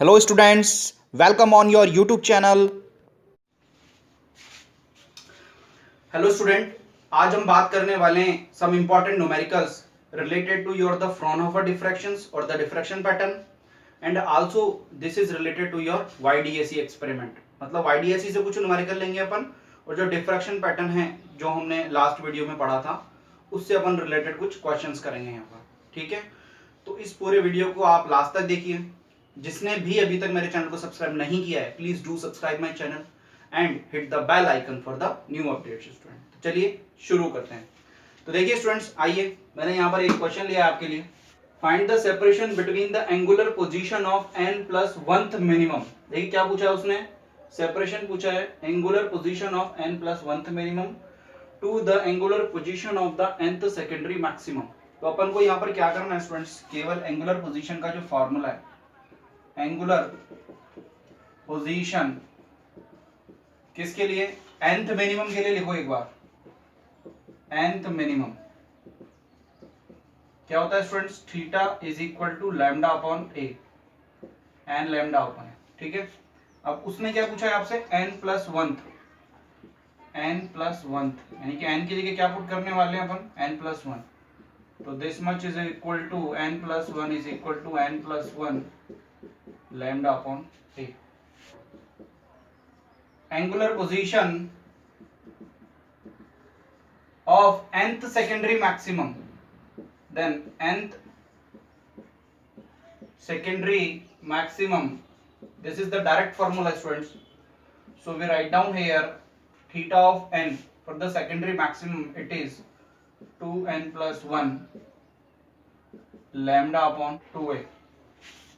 Hello students, welcome on your YouTube channel. Hello student, आज हम बात करने वाले हैं some important numericals related to your the Fraunhofer diffractions और the diffraction pattern and also this is related to your YDSE experiment. मतलब YDSE से कुछ न्यूमेरिकल लेंगे अपन और जो डिफ्रैक्शन पैटर्न है जो हमने लास्ट वीडियो में पढ़ा था उससे अपन रिलेटेड कुछ क्वेश्चंस करेंगे यहाँ पर। ठीक है, तो इस पूरे वीडियो को आप लास्ट तक देखिए। जिसने भी अभी तक मेरे चैनल को सब्सक्राइब नहीं किया है, please do subscribe my channel and hit the bell icon for the new updates. Student चलिए शुरू करते हैं। तो देखिए स्टूडेंट्स, आइए मैंने यहाँ पर एक क्वेश्चन लिया आपके लिए। Find the separation between the angular position of n plus 1th minimum. देखिए क्या पूछा है उसने, सेपरेशन पूछा है angular position of n plus 1th minimum to the angular position of the nth secondary maximum. तो अपन को यहाँ पर क्या करना है स्टूडेंट्स, केवल एंगुलर पोजीशन का जो फॉर्मूला है, एंगुलर पोजीशन किसके लिए, nth मिनिमम के लिए लिखो एक बार। nth मिनिमम क्या होता है students, theta is equal to lambda upon a, n lambda upon a. ठीक है, अब उसने क्या पूछा है आपसे, n plus 1th, n plus 1th यानी कि n की जगह क्या पुट करने वाले हैं अपन, n प्लस 1। तो this much is equal to n plus 1 is equal to n plus 1 lambda upon A. Angular position of nth secondary maximum, then nth secondary maximum, this is the direct formula students. So we write down here theta of n for the secondary maximum, it is 2n plus 1 lambda upon 2a.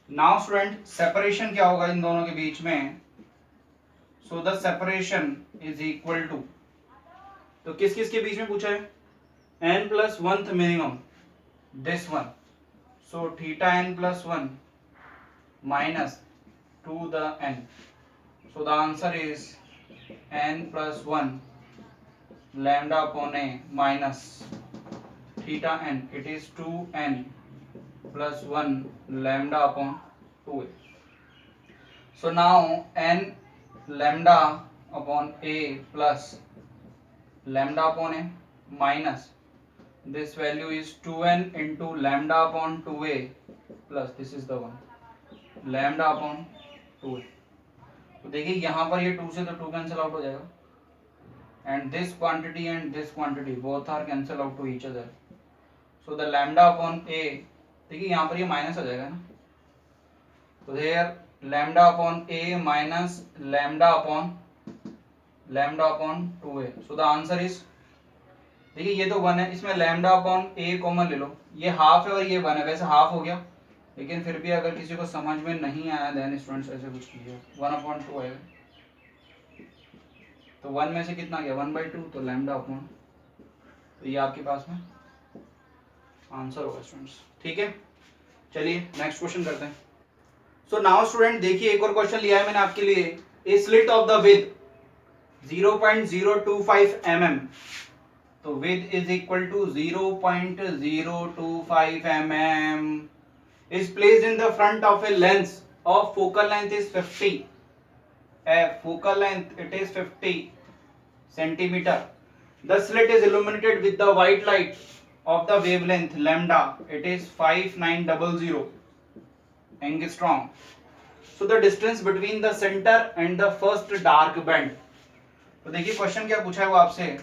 Now student separation क्या होगा इन दोनों के बीच में, so the separation is equal to, तो किस किस के बीच में पूछा है, n plus 1th minimum, this one, so theta n plus 1 minus 2 the n, so the answer is n plus 1 lambda upon a minus theta n, it is 2n plus 1 lambda upon 2a. So now n lambda upon a plus lambda upon a minus this value is 2n into lambda upon 2a plus this is the one lambda upon 2a. तो देखिए यहाँ पर ये 2 से तो 2 cancel out हो जाएगा and this quantity and this quantity both are cancel out to each other, so the lambda upon a, देखिए यहाँ पर ये माइनस हो जाएगा ना, तो here lambda upon a minus lambda upon 2a, so the answer is, देखिए ये तो 1 है, इसमें लैम्डा अपॉन ए कॉमन ले लो, ये हाफ है और ये 1 है, वैसे हाफ हो गया, लेकिन फिर भी अगर किसी को समझ में नहीं आया देन स्टूडेंट्स ऐसे कुछ कीजिए, 1/2 आएगा, तो 1 में से कितना गया 1/2, तो लैम्डा अपॉन, तो ये आपके पास में आंसर होगा स्टूडेंट्स। ठीक है, चलिए नेक्स्ट क्वेश्चन करते हैं। सो नाउ स्टूडेंट देखिए एक और क्वेश्चन लिया है मैंने आपके लिए, a slit of the width 0.025 mm, तो width is equal to 0.025 mm is placed in the front of a lens of focal length is 50, focal length it is 50 centimeter. The slit is illuminated with the white light of the wavelength lambda, it is 5900 angstrom. So the distance between the center and the first dark band. तो देखिए question क्या पूछा है वो आपसे,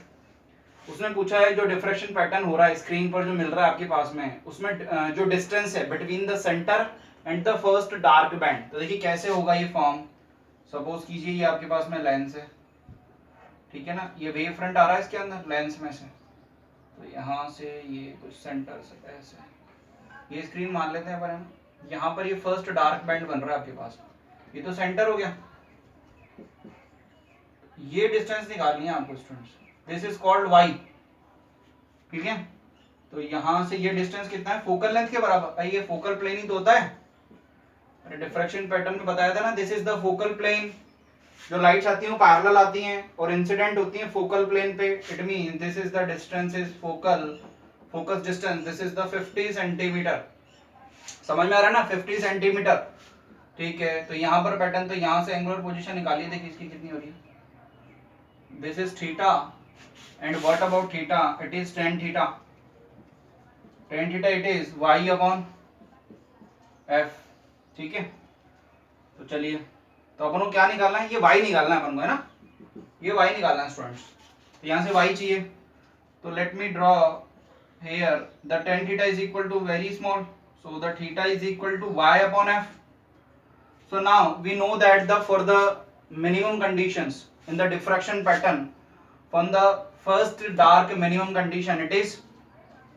उसने पूछा है जो डिफ्रैक्शन पैटर्न हो रहा है स्क्रीन पर जो मिल रहा है आपके पास में, उसमें जो डिस्टेंस है between the centre and the first dark band. तो देखिए कैसे होगा ये फॉर्म, सपोज कीजिए ये आपके पास में लेंस है, ठीक है ना, ये वेव फ्रंट आ रहा है इसके अंदर लेंस में से, तो यहाँ से ये कुछ सेंटर से ऐसे, ये स्क्रीन मान लेते हैं पर हम, यहाँ पर ये फर्स्ट डार्क बैंड बन रहा है आपके पास, ये तो सेंटर हो गया, ये डिस्टेंस निकालनी है आपको students, this is called y, ठीक है, तो यहां से ये डिस्टेंस कितना है, फोकल लेंथ के बराबर, ये फोकल प्लेन ही तो होता है, अरे डिफ्रैक्शन पैटर्न में बताया था ना, this is the focal plane, जो लाइट्स आती हैं वो पैरेलल आती हैं और इंसिडेंट होती हैं फोकल प्लेन पे, it mean this is the distance is focus distance, this is the 50 centimetre, समझ में आ रहा है ना, 50 सेंटीमीटर, ठीक है, तो यहाँ पर पैटर्न, तो यहाँ से एंगुलर पोजीशन निकालिए, देखिए इसकी कितनी हो रही है। This is theta and what about theta, it is tan theta, tan theta it is y upon f। ठीक है, तो चलिए, तो अपन को क्या निकालना है, ये y निकालना है अपन को, है ना, ये y निकालना है स्टूडेंट्स। तो यहाँ से y चाहिए, तो let me draw here the tan theta is equal to very small, so the theta is equal to y upon f. So now we know that the for the minimum conditions in the diffraction pattern, from the first dark minimum condition, it is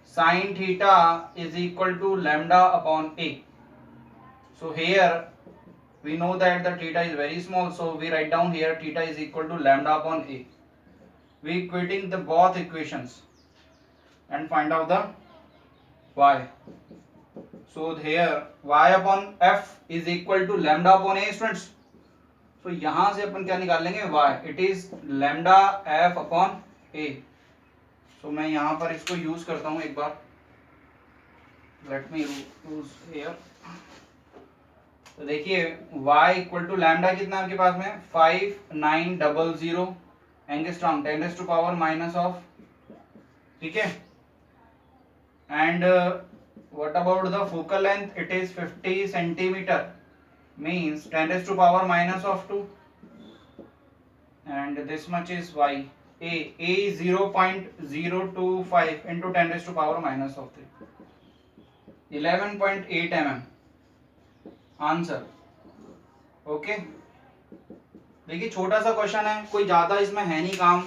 sin theta is equal to lambda upon a. So here we know that the theta is very small, so we write down here theta is equal to lambda upon a. We equating the both equations and find out the y. So here y upon f is equal to lambda upon a students. So यहाँ से अपन क्या निकाल लेंगे, y, it is lambda f upon a. So मैं यहाँ पर इसको use करता हूँ एक बार, let me use here. तो देखिए y इक्वल टू लैम्डा कितना आपके पास में 5900 angstrom 10 to power minus of, ठीक है, and what about the focal length, it is 50 centimetre means 10 to power minus of 2 and this much is y. a is 0.025 into 10 to power minus of 3, 11.8 mm answer. Okay, देखिए छोटा सा question है, कोई ज्यादा इसमें है नहीं काम।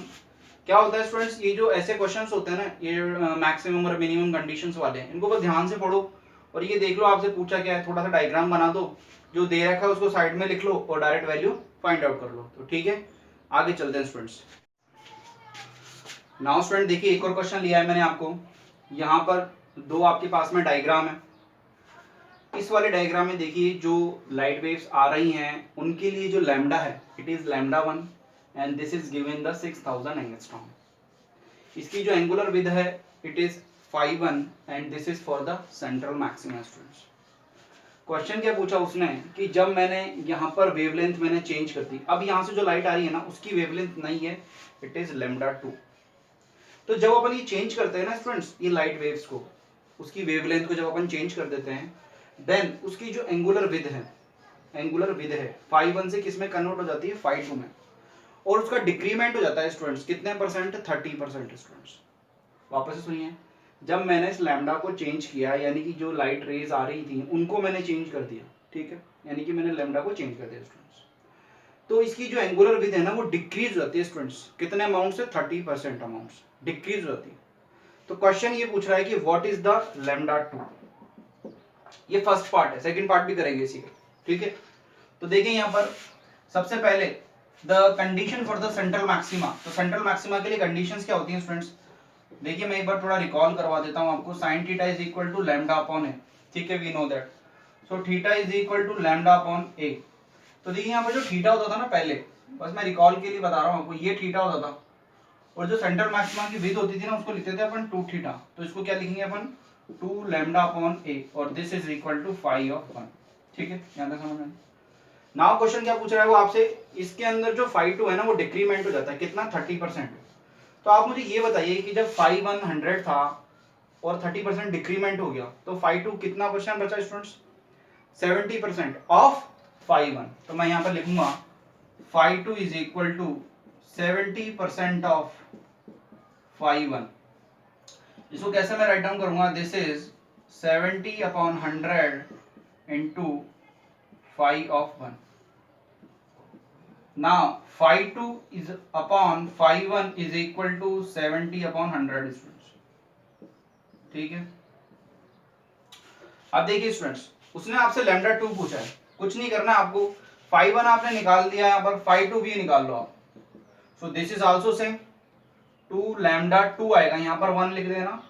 क्या होता है स्टूडेंट्स, ये जो ऐसे क्वेश्चंस होते हैं ना, ये मैक्सिमम और मिनिमम कंडीशंस वाले, इनको बस ध्यान से पढ़ो और ये देख लो आपसे पूछा क्या है, थोड़ा सा डायग्राम बना दो, जो दे रखा है उसको साइड में लिख लो और डायरेक्ट वैल्यू फाइंड आउट कर लो। तो ठीक है, आगे चलते हैं स्टूडेंट्स। नाउ स्टूडेंट देखिए एक और क्वेश्चन लिया है मैंने आपको, यहाँ पर दो आपके पास में डायग्राम है। इस वाले डायग्राम में देखिए जो लाइट वेव्स आ रही हैं उनके लिए जो लैम्डा है, it is lambda 1 and this is given the 6000 angstrom. इसकी जो एंगुलर विड्थ है it is 5 and this is for the central maxima. Students question क्या पूछा उसने कि जब मैंने यहाँ पर वेवलेंथ मैंने चेंज कर दी, अब यहाँ से जो लाइट आ रही है ना उसकी वेवलेंथ नहीं है, इट इज लैम्डा 2। तो जब अपन ये चेंज करते हैं ना स्टूडेंट्स, ये लाइट वेव्स को, उसकी वेवलेंथ को जब अपन चेंज कर देते हैं, देन उसकी जो एंगुलर विड्थ है 5 से किस में कन्वर्ट हो जाती है 5 में, और उसका डिक्रीमेंट हो जाता है स्टूडेंट्स कितने परसेंट, 30%। स्टूडेंट्स वापस से सुनिए, जब मैंने इस लैम्डा को चेंज किया, यानी कि जो लाइट रेज आ रही थी उनको मैंने चेंज कर दिया, ठीक है, यानी कि मैंने लैम्डा को चेंज कर दिया स्टूडेंट्स, तो इसकी जो एंगुलर विड्थ है ना वो डिक्रीज हो जाती है स्टूडेंट्स, कितने अमाउंट से 30% अमाउंट डिक्रीज हो जाती है। तो क्वेश्चन ये पूछ रहा है कि व्हाट इज द लैम्डा 2। ये फर्स्ट पार्ट है, सेकंड पार्ट भी करेंगे इसी का, ठीक है। तो देखिए यहाँ पर सबसे पहले the condition for the central maxima. तो सेंट्रल मैक्सिमा के लिए कंडीशंस क्या होती हैं स्टूडेंट्स, देखिए मैं एक बार थोड़ा रिकॉल करवा देता हूँ आपको। Sine theta is equal to lambda upon a, ठीक है, we know that. So theta is equal to lambda upon a. तो देखिए यहाँ पर जो थीटा होता था ना पहले, बस मैं रिकॉल के लिए बता रहा हूँ आपको, ये थीटा होता था, और जो सेंट्रल मैक्सिमा की विड्थ होती थी ना उसको लिखते थे अपन 2 थीटा। तो इसको क्या लिखेंगे अपन 2 लैम्डा अपॉन ए, और this is equal to 5 of 1, ठीक है, यहाँ तक समझ में। नाउ क्वेश्चन क्या पूछ रहा है वो आपसे, इसके अंदर जो 5 है ना वो डिक्रीमेंट हो जाता है, कितना 30%। तो आप मुझे ये बताइए कि जब 5 100 था और 30% डिक्रीमेंट हो गया, तो 5 कितना परसेंट बचा स्टूडेंट्स, 70% ऑफ 5 तो मैं यहाँ पर लिखूंगा 5 इज इक्वल टू 70% ऑफ 5 इसको कैसे मैं राइट डाउन करूंगा, this is 70 upon 100 into 5 of 1। Now 5 is upon 5 is equal to 70 upon 100 students, ठीक है। अब देखिए स्टूडेंट्स, उसने आपसे लैम्डा 2 पूछा है, कुछ नहीं करना आपको, 5 आपने निकाल दिया, यहाँ पर 5 भी निकाल लो आप। So this is also same, 2 lambda 2 आएगा, यहाँ पर 1 लिख देना,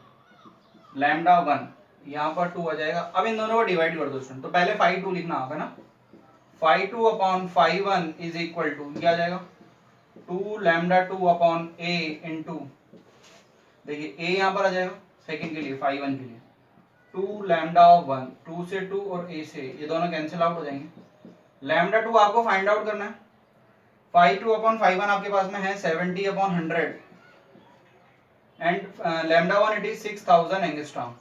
लैम्डा 1 यहाँ पर 2 आ जाएगा। अब इन दोनों को डिवाइड कर दो स्टूडेंट, तो पहले 5 लिखना आप, है ना, 5 अपॉन 5 इज इक्वल टू क्या आ जाएगा 2 लैम्डा 2 अपॉन ए इंटू, देखिए ए यहाँ पर आ जाएगा सेकंड के लिए 5 के लिए, 2 लैम्डा 1, 2 से 2 और ए से, ये दोनों कैंसिल आउट हो जाएंगे, लैम्डा 2 आपको फाइंड आउट करना है। फाई 2 अपॉन फाई 1 आपके पास में है 70 upon 100 and lambda 1 it is 6000 angstrom.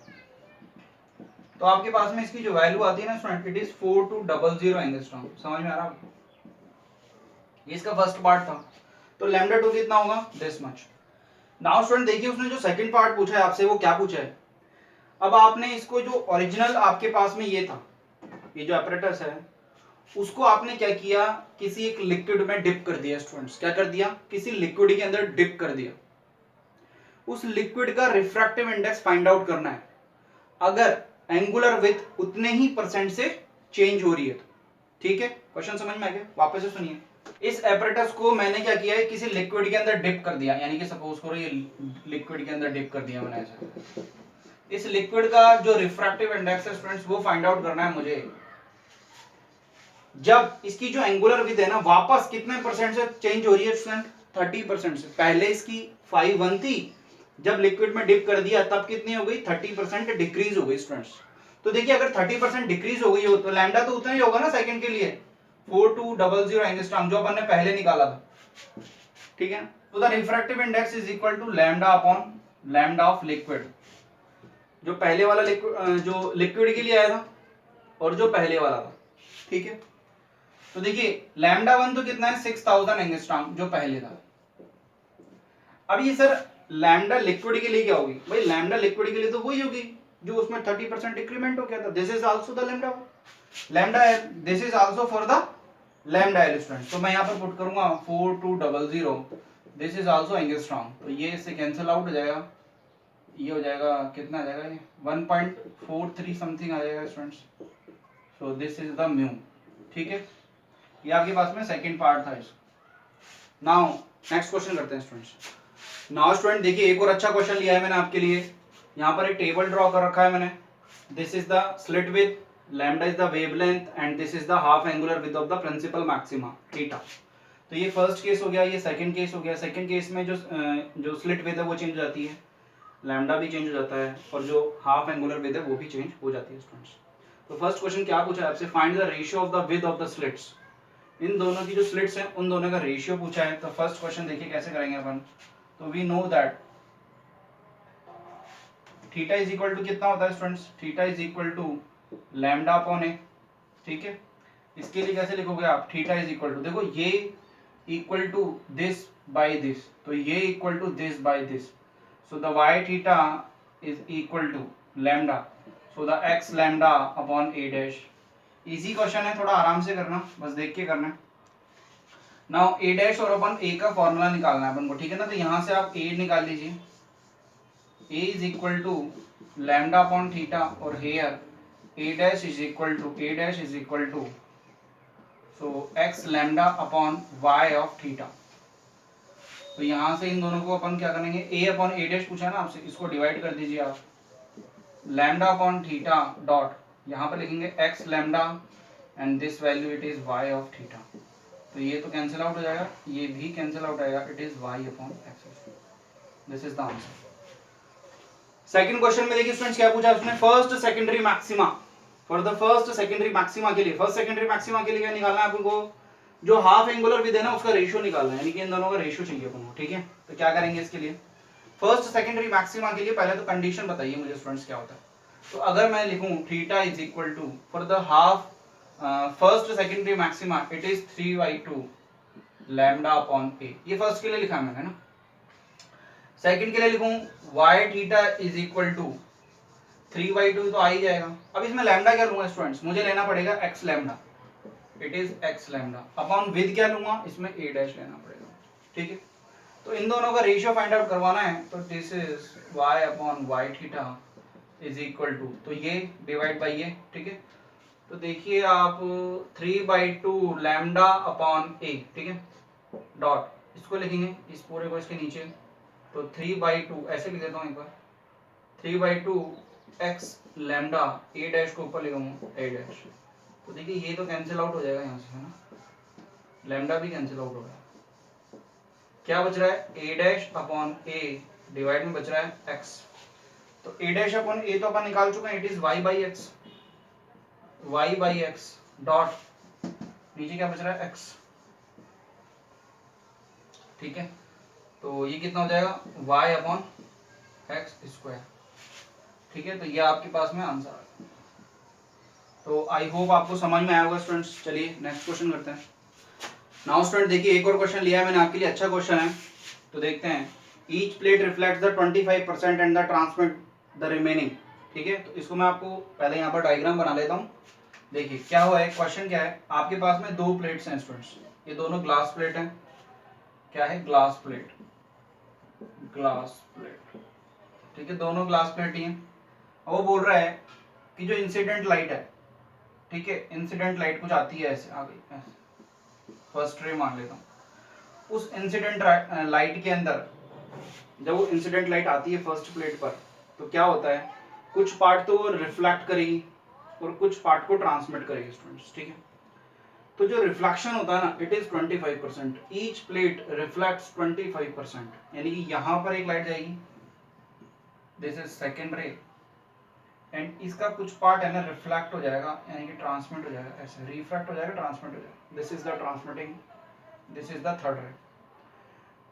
तो आपके पास में इसकी जो वैल्यू आती है ना स्टूडेंट, इट इज 4200 एंगस्ट्रॉम। समझ में आ रहा है आपको? ये इसका फर्स्ट पार्ट था। तो लैम्डा 2 कितना होगा, दिस मच। नाउ स्टूडेंट देखिए उसने जो सेकंड पार्ट पूछा है आपसे वो क्या पूछा है। अब आपने इसको जो ओरिजिनल आपके पास में ये था, ये जो apparatus है, उसको आपने क्या किया, किसी एक लिक्विड में डिप कर दिया स्टूडेंट्स। क्या कर दिया, किसी लिक्विड के अंदर डिप कर दिया। उस लिक्विड का रिफ्रैक्टिव इंडेक्स फाइंड आउट करना है अगर एंगुलर विड्थ उतने ही परसेंट से चेंज हो रही है तो। ठीक है, क्वेश्चन समझ में आ गया? वापस से सुनिए। इस एपरेटस को मैंने क्या किया है, किसी लिक्विड के अंदर डिप कर दिया, यानी कि सपोज करो ये लिक्विड के अंदर डिप कर दिया मैंने ऐसा। इस लिक्विड का जो रिफ्रैक्टिव इंडेक्स है स्टूडेंट्स वो फाइंड आउट करना है मुझे। जब इसकी जो एंगुलर विड्थ है ना वापस कितने परसेंट से चेंज हो रही है स्टूडेंट, 30% से। पहले इसकी फाई 1 थी, जब लिक्विड में डिप कर दिया तब कितनी हो गई, 30% डिक्रीज हो गई स्टूडेंट्स। तो देखिए अगर 30% डिक्रीज हो गई हो तो लैम्डा तो उतना ही होगा ना सेकंड के लिए, 4200 एंगस्ट्रॉम जो अपन ने पहले निकाला था। ठीक है, तो the refractive index is equal to lambda upon lambda of liquid. जो पहले वाला लिक्विड, जो लिक्विड के लिए आया था और जो पहले वाला था। ठीक है, तो देखिए लैम्डा 1 तो कितना है, 6000 एंगस्ट्रॉम जो पहले था। अब ये सर लैम्डा लिक्विड के लिए क्या होगी, भाई लैम्डा लिक्विड के लिए तो वही होगी जो उसमें 30% इंक्रीमेंट हो गया था। This is also the lambda lambda L, this is also for the lambda L student. तो मैं यहां पर पुट करूंगा 4200, दिस इज आल्सो एंगस्ट्रॉम। तो ये इससे कैंसिल आउट हो जाएगा, ये हो जाएगा कितना आ जाएगा, ये 1.43 समथिंग आ जाएगा students. So this is the mu. ठीक है, ये आपके पास में सेकंड पार्ट था इसका। नाउ नेक्स्ट क्वेश्चन करते हैं स्टूडेंट्स। नाउ स्टूडेंट देखिए एक और अच्छा क्वेश्चन लिया है मैंने आपके लिए। यहाँ पर एक टेबल ड्रॉ कर रखा है मैंने। This is the slit width, lambda is the wavelength and this is the half angular width of the principal maxima theta. तो ये फर्स्ट केस हो गया, ये सेकंड केस हो गया। सेकंड केस में जो स्लिट विड्थ है वो चेंज हो जाती है, लैम्डा भी चेंज हो जाता है और जो हाफ एंगुलर विड्थ है वो भी चेंज हो जाती है स्टूडेंट्स। तो फर्स्ट क्वेश्चन क्या पूछा है आपसे, find the ratio of the width of the slits. इन दोनों की जो स्लिट्स हैं उन दोनों का रेशियो पूछा है। तो फर्स्ट क्वेश्चन देखिए कैसे करेंगे अपन। तो we know that theta is equal to कितना होता है students, theta is equal to lambda upon a. ठीक है, इसके लिए कैसे लिखोगे आप, थीटा इज इक्वल टू, देखो ये equal to this by this, तो ये equal to this by this. So the y theta is equal to lambda, so the x lambda upon A dash. Easy question है, थोड़ा आराम से करना, बस देख के करना। नाउ ए डैश और अपन ए का फॉर्मूला निकालना है अपन को। ठीक है ना, तो यहां से आप ए निकाल लीजिए, a is equal to lambda upon theta और here a dash is equal to so x lambda upon y of theta। तो यहां से इन दोनों को अपन क्या करेंगे, a अपॉन a dash पूछा ना आपसे, इसको डिवाइड कर दीजिए आप, lambda upon theta डॉट यहाँ पर लिखेंगे x lambda and this value it is y of theta। तो ये तो कैंसिल आउट हो जाएगा, ये भी कैंसिल आउट आएगा, it is y upon x। This is the answer. Second question में देखिए स्टूडेंट्स क्या पूछा उसने, first secondary maxima. For the first secondary maxima के लिए, फर्स्ट सेकेंडरी मैक्सिमा के लिए क्या निकालना है अपन को, जो हाफ एंगुलर विड्थ है ना उसका रेशियो निकालना है, यानी कि इन दोनों का रेशियो चाहिए अपन को। ठीक है, तो क्या करेंगे इसके लिए, फर्स्ट सेकेंडरी मैक्सिमा के लिए पहले तो कंडीशन बताइए मुझे स्टूडेंट्स क्या होता है। तो अगर मैं लिखूं theta is equal to for the half first secondary maxima it is 3/2 lambda upon a, ये फर्स्ट के लिए लिखा है मैंने ना। सेकंड के लिए लिखूं y theta is equal to 3/2 तो आ ही जाएगा। अब इसमें लैम्डा क्या लूंगा स्टूडेंट्स, मुझे लेना पड़ेगा x lambda, it is x lambda upon with क्या लूंगा, इसमें a डैश लेना पड़ेगा। ठीक है, तो इन दोनों का रेशियो फाइंड आउट करवाना है, तो this is y upon y theta is equal to, तो ये डिवाइड बाय ये। ठीक है, तो देखिए आप 3/2 लैम्डा अपॉन a, ठीक है, डॉट इसको लिखेंगे इस पूरे को इसके नीचे, तो 3/2 ऐसे लिख देता हूँ एक बार, 3/2 x लैम्डा a डैश को ऊपर लिखूंगा a डैश। तो देखिए ये तो कैंसिल आउट हो जाएगा यहाँ से, है ना, लैम्डा भी कैंसिल आउट हो गया। क्या बच रहा है, a dash upon a divide में बच रहा है x। तो a डैश अपॉन a तो अपन निकाल चुके हैं, it is y by x dot नीचे क्या बच रहा है x, ठीक है। तो ये कितना हो जाएगा y अपॉन एक्स स्क्वायर, ठीक है। तो ये आपके पास में आंसर है। तो आई होप आपको समझ में आया होगा स्टूडेंट्स। चलिए नेक्स्ट क्वेश्चन करते हैं। नाउ स्टूडेंट देखिए एक और क्वेश्चन लिया है मैंने आपके लिए, अच्छा क्वेश्चन है, तो देखते हैं। Each plate reflects the 25% and the transmit the remaining, ठीक है। तो इसको मैं आपको पहले यहाँ पर डायग्राम बना लेता हूँ। देखिए क्या हुआ है, क्वेश्चन क्या है, आपके पास में दो प्लेट्स हैं स्टूडेंट्स, ये दोनों ग्लास प्लेट हैं। क्या है, ग्लास प्लेट, ग्लास प्लेट, ठीक है, दोनों ग्लास प्लेट ही हैं। वो बोल रहा है कि जो इंसिडेंट लाइट है, ठीक है, इंसिडेंट लाइट कुछ आती है ऐसे आ गई, फर्स्ट रे मान लेता हूँ, उस इंसिडेंट लाइट के अंदर जब वो इंसिडेंट लाइट आती है फर्स्ट प्लेट पर, तो क्या होता है, कुछ पार्ट तो रिफ्लेक्ट करेगी और कुछ पार्ट को ट्रांसमिट करेगी स्टूडेंट्स, ठीक है। तो जो रिफ्लेक्शन होता है ना, it is 25%, each plate reflects 25%, यानी कि यहां पर एक लाइट जाएगी, दिस इज सेकेंड रे, एंड इसका कुछ पार्ट है ना रिफ्लेक्ट हो जाएगा, यानी कि ट्रांसमिट हो जाएगा, ऐसे रिफ्लेक्ट हो जाएगा, ट्रांसमिट हो जाएगा, this is the transmitting, this is the third रे।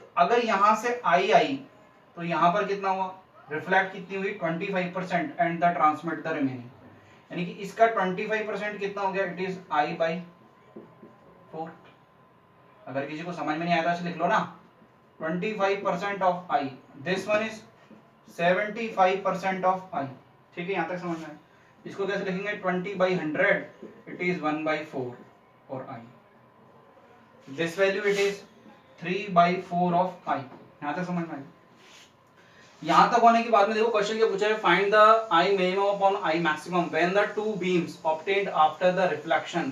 तो अगर यहां से आई आई तो यहां पर कितना हुआ, रिफ्लेक्ट कितनी हुई 25% and the transmit the remaining, यानी कि इसका 25% कितना हो गया, इट इज आई बाई 4। अगर किसी को समझ में नहीं आया तो लिख लो ना, 25% of I, this one is 75% of I, ठीक है, यहां तक समझ में आया। इसको कैसे लिखेंगे, 20/100, इट इज 1/4 और I, this value it is 3/4 of I, यहां तक समझ में आया। यहां तक होने के बाद में देखो क्वेश्चन क्या पूछा है, find the I minimum upon I maximum when the two beams obtained after the reflection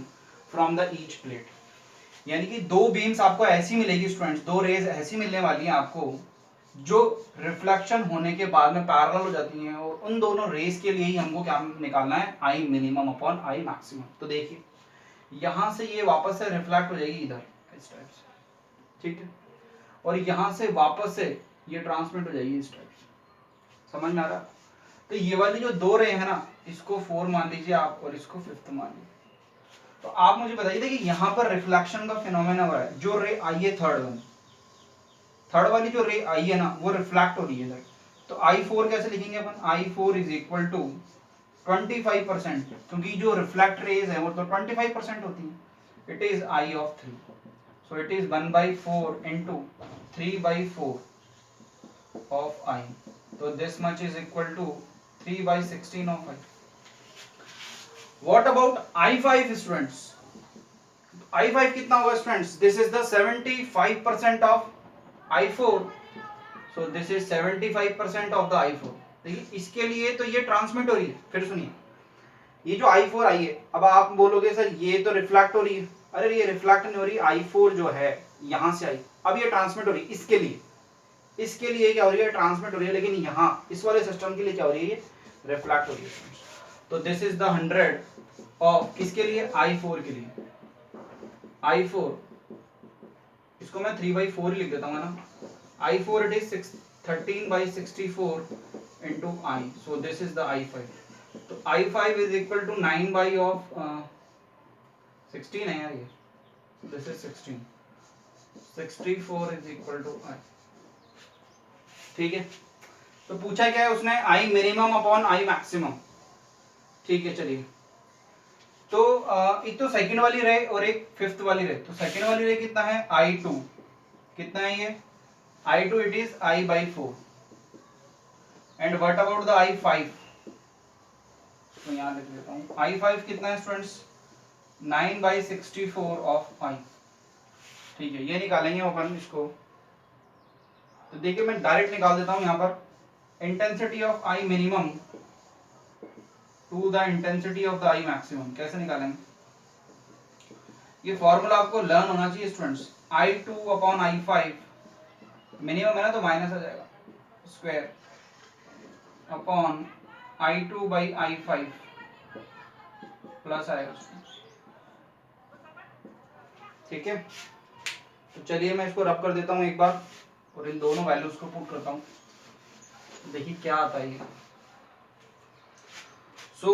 from the each plate, यानी कि दो बीम्स आपको ऐसी मिलेगी स्टूडेंट्स, दो रेज ऐसी मिलने वाली हैं आपको जो रिफ्लेक्शन होने के बाद में पैरेलल हो जाती हैं, और उन दोनों रेज के लिए ही हमको क्या निकालना है, I minimum upon I maximum. तो देखिए यहां से ये वापस से रिफ्लेक्ट हो जाएगी इधर इस टाइप से, ठीक है, और यहां से वापस से ये ट्रांसमिट हो जाएगी इस टाइप से, समझ में आ रहा। तो ये वाली जो दो रे है ना, इसको 4 मान लीजिए आप और इसको 5th मान लीजिए। तो आप मुझे बताइए देखिए यहाँ पर रिफ्लेक्शन का फिनोमेना हो रहा है, जो रे आई है थर्ड वाली जो रे आई है ना, वो रिफ्लेक्ट हो रही है इधर। तो I4 कैसे लिखेंगे अपन, I4 इज इक्वल टू 25%, क्योंकि जो रिफ्लेक्ट रेज है वो तो 25% होती है, it is I of 3, so it is 1/4 into 3/4 of I, तो this much is equal to 3/16 of I। What about I5 students, I5 कितना होगा students, this is the 75% of I4, so this is 75% of the I4। देखिए इसके लिए तो ये transmit हो रही है, फिर सुनिए ये जो I4 आई है, अब आप बोलोगे सर ये तो रिफ्लेक्ट हो रही है, अरे ये रिफ्लेक्ट नहीं हो रही, I4 जो है यहां से आई, अब ये ट्रांसमिट हो रही है, इसके लिए क्या हो रही है, ट्रांसमिट हो रही है, लेकिन यहाँ इस वाले सिस्टम के लिए क्या हो रही है, रिफ्लेक्ट हो रही है। तो दिस इज द 100 ऑफ किसके लिए, I4 के लिए, I4 इसको मैं 3/4 लिख देता हूँ ना, I4 it is 13/64 into I, so this is the I5। तो I5 is equal to 9 of 16 है यार ये, this is 16, 64 is equal to I, ठीक है। तो पूछा क्या है उसने, I minimum upon I maximum, ठीक है। चलिए तो एक तो सेकंड वाली रे और एक 5th वाली रे, तो सेकंड वाली रे कितना है, I2 कितना है ये, I2 it is I/4, and what about the I5, तो यहाँ लिख लेता हूँ, I5 कितना है स्टूडेंट्स, 9/64 ऑफ I, ठीक है, ये निकालेंगे अपन इसको। तो देखिए मैं डायरेक्ट निकाल देता हूँ यहाँ पर, intensity of I minimum to the intensity of the I maximum, कैसे निकालेंगे, ये फॉर्मूला आपको लर्न होना चाहिए students. I2 upon I5 minimum है ना, तो माइनस आ जाएगा, square upon I2 by I5 plus आएगा, ठीक है। तो चलिए मैं इसको रब कर देता हूँ एक बार, और इन दोनों वैल्यूज को पुट करता हूँ, देखिए क्या आता है। So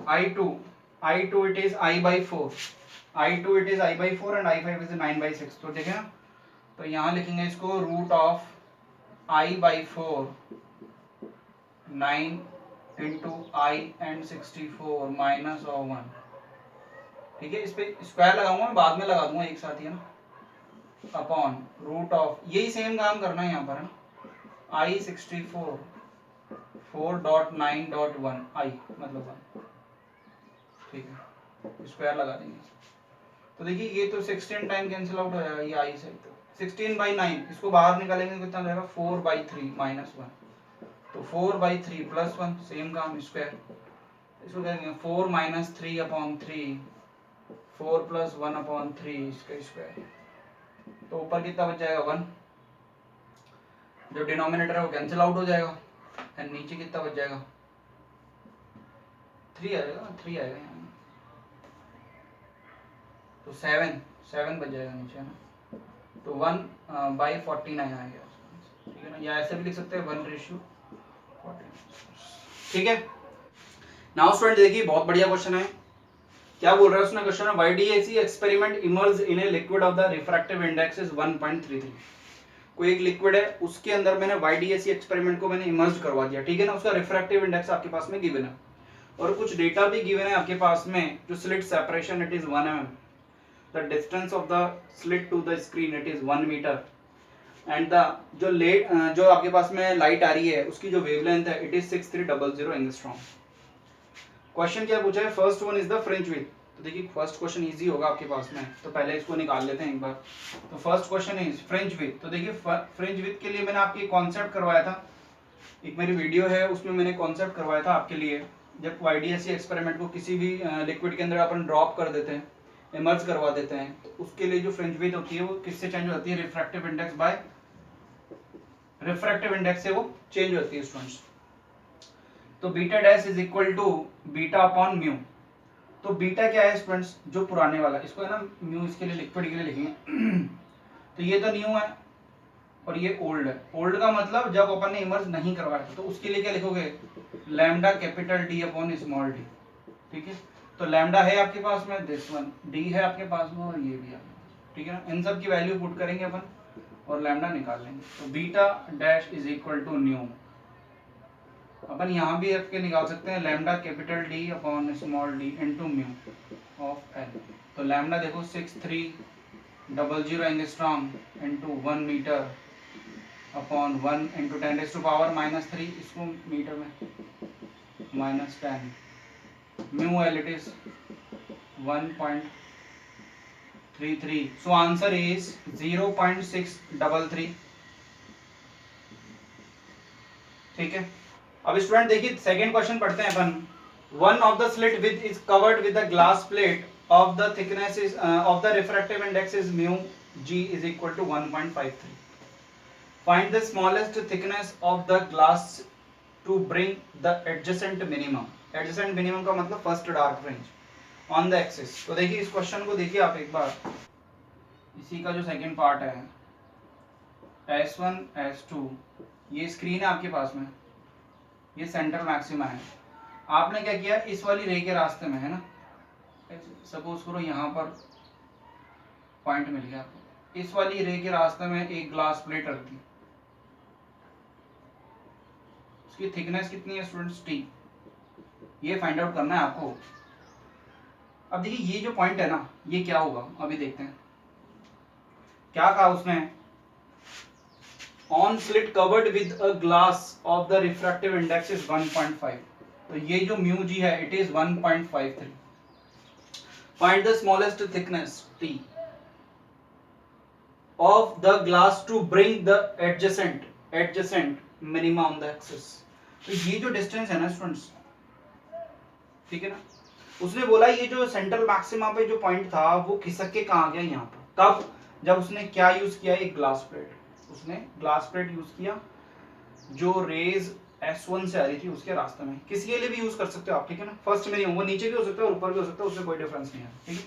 I2 it is I/4, I2 it is I/4 and I5 is 9/6। तो ठीक है ना, तो यहाँ लिखेंगे इसको root of I/4 9 into I and 64 minus of 1। ठीक है, इस पे स्क्वायर लगाऊंगा मैं, बाद में लगा दूंगा एक साथ ही है ना, अपॉन रूट ऑफ, यही सेम काम करना है यहाँ पर है ना, I/64 4.9.1 I मतलब 1। ठीक है, स्क्वायर लगा देंगे। तो देखिए ये तो 16 टाइम कैंसिल आउट हो जाएगा, ये I से तो 16/9 इसको बाहर निकालेंगे तो कितना हो जाएगा 4/3 माइनस 1। तो 4/3 प्लस 1 सेम काम स्क्वायर, इसको कहेंगे 4 माइनस 3/3 4 प्लस 1/3 इसका स्क्वायर। तो ऊपर कितना बच जाएगा 1, जो डिनोमिनेटर है वो कैंसिल आउट हो जाएगा, एंड नीचे कितना बच जाएगा 3 आएगा, 3 आएगा यहाँ, तो 7 बच जाएगा नीचे है ना, तो 1/49 आएगा। ठीक है ना, या ऐसे भी लिख सकते हैं 1:49। ठीक है, नाउ स्टूडेंट देखिए बहुत बढ़िया क्वेश्चन है। क्या बोल रहा है उसने क्वेश्चन में, YDAC experiment emerge in a liquid of the refractive index is 1.33। कोई एक लिक्विड है, उसके अंदर मैंने YDAC एक्सपेरिमेंट को मैंने इमर्ज करवा दिया। ठीक है ना, उसका रिफ्रैक्टिव इंडेक्स आपके पास में गिवन है और कुछ डेटा भी गिवन है आपके पास में, जो slit separation it is 1 mm, the distance of the slit to the screen it is 1 metre, and the जो आपके पास में लाइट आ रही है उसकी जो वेवलेंथ है इट इज 6300 एंगस्ट्रॉम। क्वेश्चन क्या पूछा है, first one is the fringe width. तो देखिए फर्स्ट क्वेश्चन इजी होगा आपके पास में, तो पहले इसको निकाल लेते हैं एक बार। तो first question is fringe width. तो देखिए फ्रिंज विड्थ के लिए मैंने आपके कॉन्सेप्ट करवाया था, एक मेरी वीडियो है उसमें मैंने कॉन्सेप्ट करवाया था आपके लिए। जब YDAC एक्सपेरिमेंट को किसी भी लिक्विड के अंदर अपन ड्रॉप कर देते हैं, इमर्ज करवा देते हैं, तो उसके लिए जो फ्रिंज विड्थ होती है वो किससे चेंज होती है, refractive index by refractive index से वो चेंज होती है स्टूडेंट्स। तो beta dash is equal to beta upon mu. तो बीटा क्या है स्टूडेंट्स, जो पुराने वाला, इसको है ना म्यू इसके लिए लिक्विड के लिए लिखेंगे। तो ये तो न्यू है और ये ओल्ड है। ओल्ड का मतलब जब अपन ने इमर्ज नहीं करवाया था, तो उसके लिए क्या लिखोगे, lambda capital D upon small d। ठीक है, तो लैम्डा है आपके पास में, दिस वन, D है आपके पास में और ये भी आपके पास। ठीक है ना, इन सब की वैल्यू पुट करेंगे अपन और लैम्डा निकाल लेंगे। तो beta dash is equal to nu, अपन यहाँ भी रख के निकाल सकते हैं, lambda capital D upon small d into mu of L। तो लैम्डा देखो 6300 angstrom into 1 metre upon 1 into 10⁻⁻3, इसको मीटर में -10, mu L it is 1.33। So answer is 0.633। ठीक है, अब स्टूडेंट देखिए सेकंड क्वेश्चन पढ़ते हैं अपन। One of the slit width is covered with the glass plate of the thickness is of the refractive index is mu G is equal to 1.53। Find the smallest thickness of the glass to bring the adjacent minimum. Adjacent minimum का मतलब first dark fringe on the axis. तो देखिए इस question को देखिए आप एक बार, इसी का जो सेकंड पार्ट है S1 S2, ये स्क्रीन है आपके पास में, ये सेंट्रल मैक्सिमा है। आपने क्या किया, इस वाली रे के रास्ते में है ना, सपोज करो यहाँ पर पॉइंट मिल गया आपको, इस वाली रे के रास्ते में एक ग्लास प्लेट रख दी, उसकी थिकनेस कितनी है स्टूडेंट्स, T। ये फाइंड आउट करना है आपको। अब देखिए ये जो पॉइंट है ना, ये क्या होगा अभी देखते हैं। क्या कहा उसने, on slit covered with a glass of the refractive index is 1.5। तो ये जो म्यू G है it is 1.53। Find the smallest thickness T of the glass to bring the adjacent minima on the axis. तो ये जो distance है ना students, ठीक है ना, उसने बोला ये जो सेंट्रल मैक्सिमा पे जो पॉइंट था वो खिसक के कहाँ गया यहाँ पर, कब, जब उसने क्या यूज किया, एक ग्लास प्लेट। उसने ग्लास प्लेट यूज किया जो रेज S1 से आ रही थी उसके रास्ते में। किसी के लिए भी यूज कर सकते हो आप, ठीक है ना, फर्स्ट में नहीं हो, वो नीचे भी हो सकता है और ऊपर भी हो सकता है, उससे कोई डिफरेंस नहीं है। ठीक है,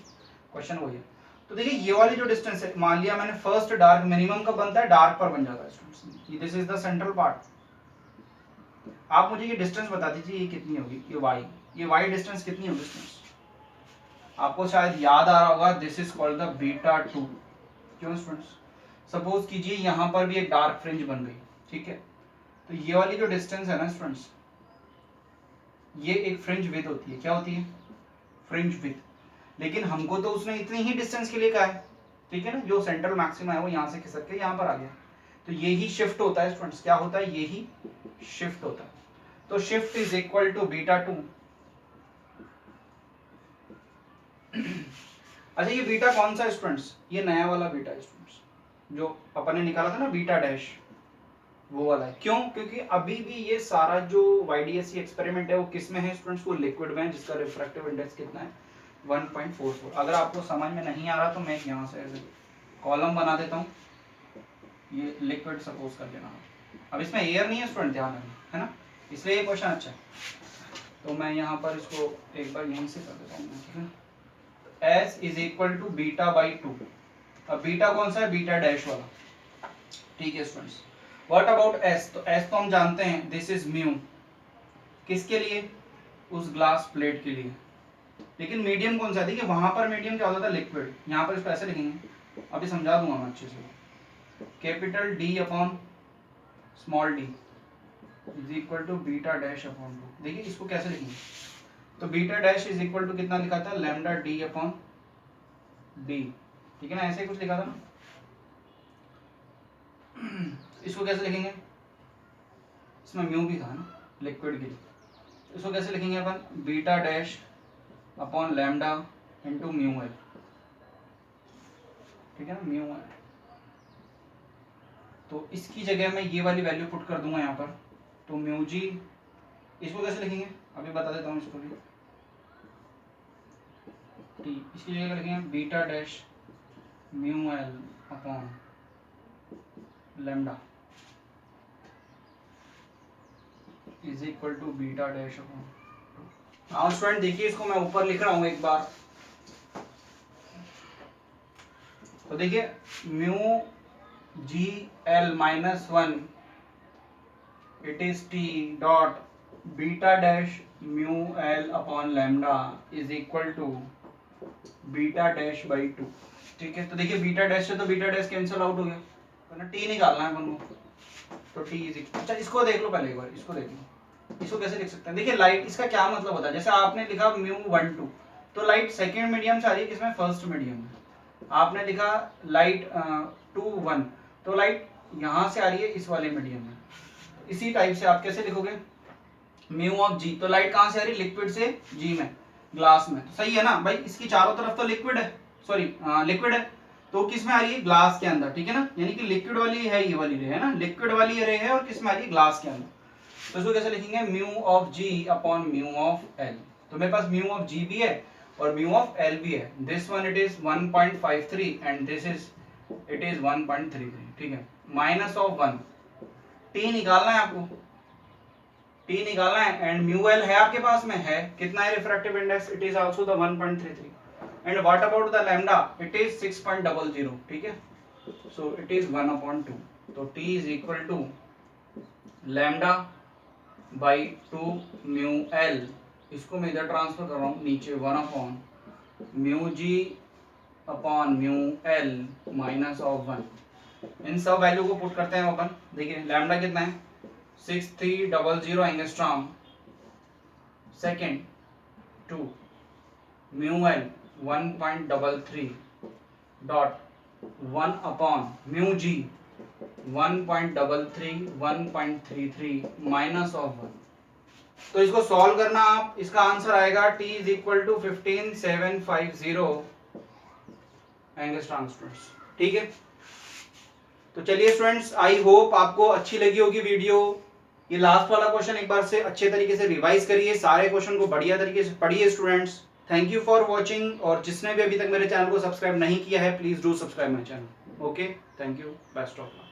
क्वेश्चन वही है। तो देखिए ये वाली जो डिस्टेंस है, मान लिया मैंने फर्स्ट डार्क मिनिमम का बनता है, डार्क पर बन जाता है students, this is the central part. आप मुझे ये डिस्टेंस बता दीजिए ये कितनी होगी, ये y डिस्टेंस कितनी होगी स्टूडेंट्स, आपको शायद याद आ रहा होगा, this is called the beta 2। क्यों स्टूडेंट्स? सपोज कीजिए यहाँ पर भी एक डार्क फ्रिंज बन गई, ठीक है, तो ये वाली जो डिस्टेंस है ना स्टूडेंट्स, ये एक फ्रिंज विड्थ होती है। क्या होती है? Fringe width. लेकिन हमको तो उसने इतनी ही डिस्टेंस के लिए कहा है, ठीक है ना, जो सेंट्रल मैक्सिमा है वो यहाँ से खिसक के यहाँ पर आ गया, तो ये ही शिफ्ट होता है स्टूडेंट्स। क्या होता है? ये ही शिफ्ट होता है। तो shift is equal to beta 2। अच्छा, ये बीटा कौन सा है स्टूडेंट्स? ये नया वाला बीटा है स्टूडेंट्स, जो अपन ने निकाला था ना बीटा डैश, वो वाला है। क्यों? क्योंकि अभी भी ये सारा जो YDSC एक्सपेरिमेंट है वो किस में है स्टूडेंट्स? वो लिक्विड में है, जिसका रिफ्रैक्टिव इंडेक्स कितना है? 1.44। अगर आपको समझ में नहीं आ रहा तो मैं यहाँ से कॉलम बना देता हूँ, ये लिक्विड सपोज कर लेना। अब इसमें एयर नहीं है स्टूडेंट, ध्यान रखना, है ना, इसलिए ये क्वेश्चन अच्छा है। तो मैं यहाँ पर इसको एक बार यहीं से कर देता हूँ, ठीक है। S is equal to beta by 2। अब बीटा कौन सा है? बीटा डैश वाला, ठीक है स्टूडेंट्स। What about S? तो S तो हम जानते हैं, दिस इज म्यू। किसके लिए? उस ग्लास प्लेट के लिए। लेकिन मीडियम कौन सा है? देखिए वहां पर मीडियम क्या होता था? लिक्विड। यहाँ पर इसको ऐसे लिखेंगे, अभी समझा दूंगा मैं अच्छे से। Capital D upon small d is equal to beta dash upon 2। देखिए इसको कैसे लिखेंगे? तो beta dash is equal to कितना लिखा था? लैम्डा d अपॉन d, ठीक है ना, ऐसे कुछ लिखा था ना। इसको कैसे लिखेंगे? इसमें म्यू भी था ना लिक्विड के लिए, इसको कैसे लिखेंगे अपन? Beta dash upon lambda into mu L, ठीक है ना, म्यू एल। तो इसकी जगह मैं ये वाली वैल्यू पुट कर दूंगा यहाँ पर, तो म्यू जी, इसको कैसे लिखेंगे अभी बता देता हूँ इसको भी। टी, इसकी जगह लिखेंगे beta dash mu L upon lambda is equal to beta dash upon. हाँ स्टूडेंट देखिए, इसको मैं ऊपर लिख रहा हूँ एक बार। तो देखिए mu G L minus 1 it is T dot beta dash mu L upon lambda is equal to beta dash by 2, ठीक है। तो देखिए बीटा डैश से तो बीटा डैश कैंसिल आउट हो गया, तो ना टी निकालना है अपन को, तो टी इज इक्वल। अच्छा इसको देख लो पहले एक बार, इसको देख लो, इसको कैसे लिख सकते हैं? देखिए लाइट, इसका क्या मतलब होता है? जैसे आपने लिखा म्यू 1 2, तो लाइट सेकेंड मीडियम से आ रही है, किसमें? फर्स्ट मीडियम में। आपने लिखा लाइट 2 1, तो लाइट यहाँ से आ रही है इस वाले मीडियम में। इसी टाइप से आप कैसे लिखोगे? म्यू ऑफ जी, तो लाइट कहाँ से आ रही है? लिक्विड से जी में, ग्लास में। तो सही है ना भाई, इसकी चारों तरफ तो लिक्विड है, सॉरी लिक्विड है, तो किस में आ रही है? ग्लास के अंदर, ठीक है ना। यानी कि लिक्विड वाली है, ये वाली रे है ना, लिक्विड वाली रे है, और किस में आ रही है? ग्लास के अंदर। तो इसको कैसे लिखेंगे? Mu of G upon mu of L. तो मेरे पास म्यू ऑफ जी भी है और म्यू ऑफ एल भी है। This one it is 1.53 and this is it is 1.33, ठीक है। माइनस ऑफ 1, टी निकालना है आपको, टी निकालना है, एंड म्यू एल है आपके पास में, है कितना है refractive index? It is also the 1.33। And what about the lambda? It is 6.00, ठीक है। So it is 1/2। तो t is equal to lambda by 2 mu l, इसको मैं इधर ट्रांसफर कर रहा हूँ नीचे, 1/म्यू g upon mu l minus of 1। इन सब वैल्यू को पुट करते हैं अपन। देखिए लैम्डा कितना है? 6300 angstrom second two mu l 1.33 dot 1/म्यू जी 1.33 1.33 माइनस ऑफ 1। तो इसको सॉल्व करना आप, इसका आंसर आएगा t is equal to 15750 angstrom students, ठीक है। तो चलिए स्टूडेंट्स, आई होप आपको अच्छी लगी होगी वीडियो। ये लास्ट वाला क्वेश्चन एक बार से अच्छे तरीके से रिवाइज करिए, सारे क्वेश्चन को बढ़िया तरीके से पढ़िए students. Thank you for watching, और जिसने भी अभी तक मेरे चैनल को सब्सक्राइब नहीं किया है please do subscribe my channel. Okay, thank you, best of luck.